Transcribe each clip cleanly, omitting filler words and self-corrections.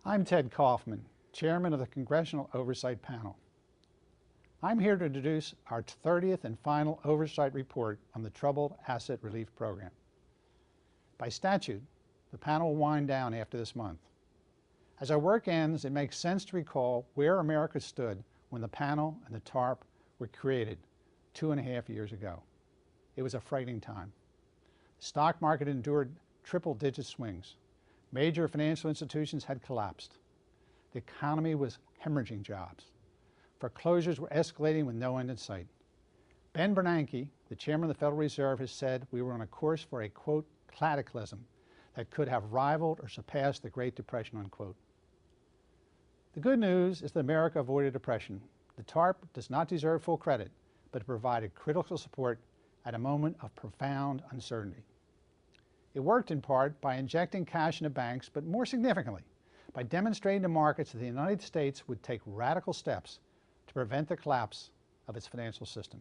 I'm Ted Kaufman, Chairman of the Congressional Oversight Panel. I'm here to introduce our 30th and final Oversight Report on the Troubled Asset Relief Program. By statute, the panel will wind down after this month. As our work ends, it makes sense to recall where America stood when the panel and the TARP were created 2.5 years ago. It was a frightening time. The stock market endured triple-digit swings. Major financial institutions had collapsed. The economy was hemorrhaging jobs. Foreclosures were escalating with no end in sight. Ben Bernanke, the chairman of the Federal Reserve, has said we were on a course for a, quote, cataclysm that could have rivaled or surpassed the Great Depression, unquote. The good news is that America avoided depression. The TARP does not deserve full credit, but it provided critical support at a moment of profound uncertainty. It worked in part by injecting cash into banks, but more significantly, by demonstrating to markets that the United States would take radical steps to prevent the collapse of its financial system.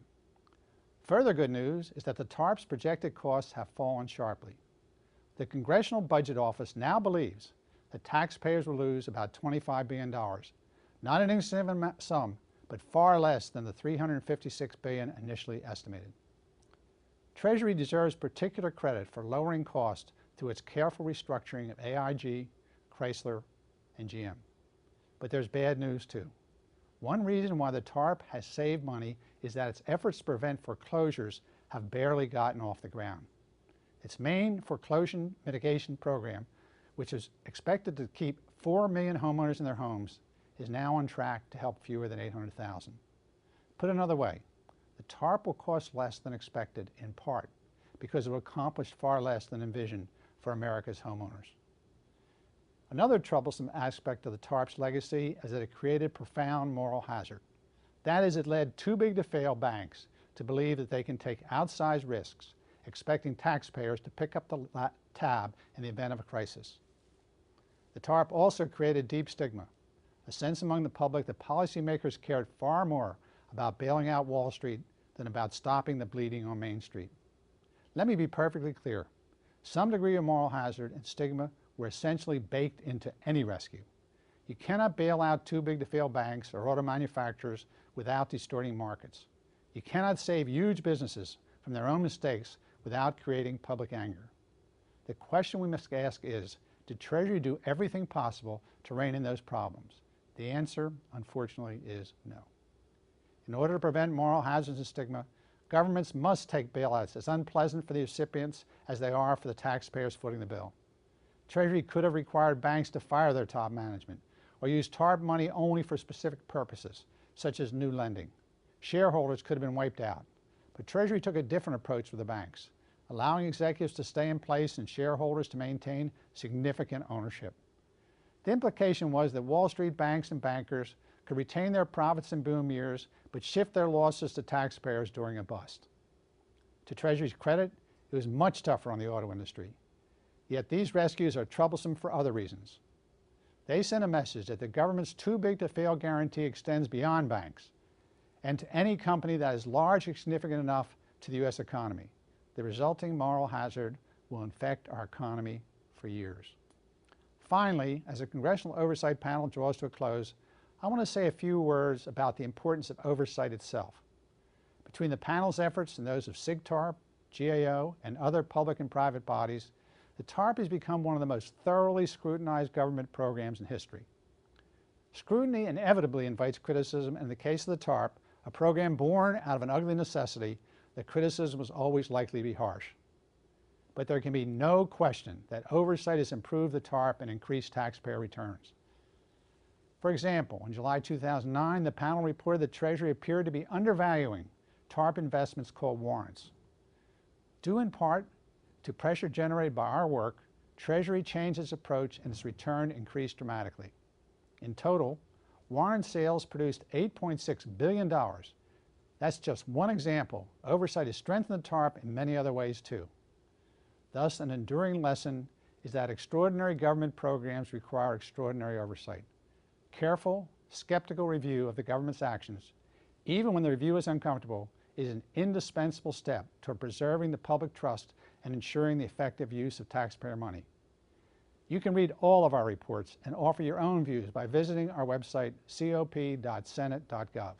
Further good news is that the TARP's projected costs have fallen sharply. The Congressional Budget Office now believes that taxpayers will lose about $25 billion, not an insignificant sum, but far less than the $356 billion initially estimated. Treasury deserves particular credit for lowering costs through its careful restructuring of AIG, Chrysler, and GM. But there's bad news too. One reason why the TARP has saved money is that its efforts to prevent foreclosures have barely gotten off the ground. Its main foreclosure mitigation program, which is expected to keep 4 million homeowners in their homes, is now on track to help fewer than 800,000. Put another way, the TARP will cost less than expected in part because it will accomplish far less than envisioned for America's homeowners. Another troublesome aspect of the TARP's legacy is that it created profound moral hazard. That is, it led too big to fail banks to believe that they can take outsized risks, expecting taxpayers to pick up the tab in the event of a crisis. The TARP also created deep stigma, a sense among the public that policymakers cared far more about bailing out Wall Street than about stopping the bleeding on Main Street. Let me be perfectly clear. Some degree of moral hazard and stigma were essentially baked into any rescue. You cannot bail out too big to fail banks or auto manufacturers without distorting markets. You cannot save huge businesses from their own mistakes without creating public anger. The question we must ask is, did Treasury do everything possible to rein in those problems? The answer, unfortunately, is no. In order to prevent moral hazards and stigma, governments must take bailouts as unpleasant for the recipients as they are for the taxpayers footing the bill. Treasury could have required banks to fire their top management or use TARP money only for specific purposes, such as new lending. Shareholders could have been wiped out. But Treasury took a different approach with the banks, allowing executives to stay in place and shareholders to maintain significant ownership. The implication was that Wall Street banks and bankers could retain their profits in boom years, but shift their losses to taxpayers during a bust. To Treasury's credit, it was much tougher on the auto industry. Yet these rescues are troublesome for other reasons. They send a message that the government's too big to fail guarantee extends beyond banks and to any company that is large and significant enough to the U.S. economy. The resulting moral hazard will infect our economy for years. Finally, as the Congressional Oversight Panel draws to a close, I want to say a few words about the importance of oversight itself. Between the panel's efforts and those of SIGTARP, GAO, and other public and private bodies, the TARP has become one of the most thoroughly scrutinized government programs in history. Scrutiny inevitably invites criticism, and in the case of the TARP, a program born out of an ugly necessity, the criticism was always likely to be harsh. But there can be no question that oversight has improved the TARP and increased taxpayer returns. For example, in July 2009, the panel reported that Treasury appeared to be undervaluing TARP investments called warrants. Due in part to pressure generated by our work, Treasury changed its approach and its return increased dramatically. In total, warrant sales produced $8.6 billion. That's just one example. Oversight has strengthened the TARP in many other ways too. Thus, an enduring lesson is that extraordinary government programs require extraordinary oversight. Careful, skeptical review of the government's actions, even when the review is uncomfortable, is an indispensable step toward preserving the public trust and ensuring the effective use of taxpayer money. You can read all of our reports and offer your own views by visiting our website, cop.senate.gov.